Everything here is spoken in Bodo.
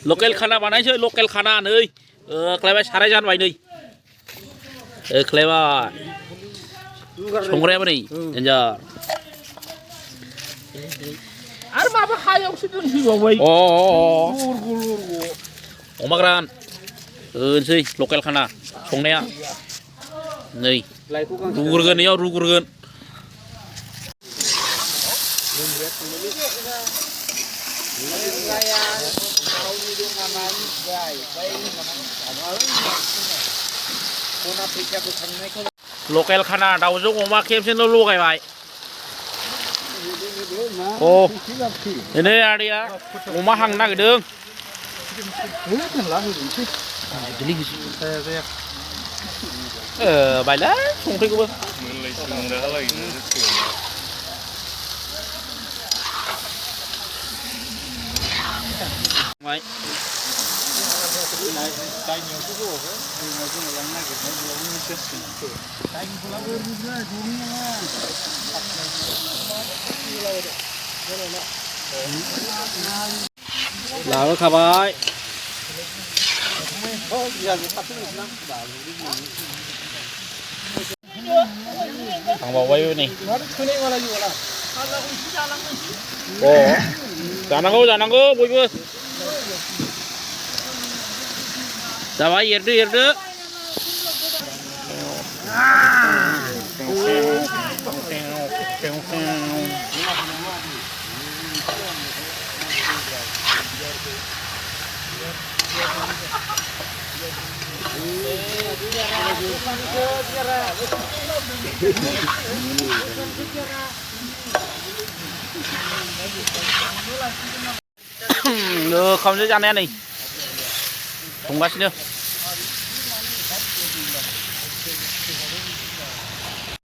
लकेल खाना बानायसै लकेल खाना नै खालायबाय साराय जानबाय नै खालायबाय संग्रायाबो नै देन्जार आरो माबा हायावसो दोनफैबावबाय अमा गोरान होनोसै लकेल खाना संनाया नै रुग्रोगोन इयाव रुग्रोगोन लकेल खाना दाउजों अमा खेबसेनो लगायबाय नै आदैया अमा हांनो नागिरदों बायलै संख्रिखौबो लाबोखाबाय थांबावबायबो नै जानांगौ जानांगौ बयबो जाबाय एरदो एरदो खावसे जानाया नै संगासिनो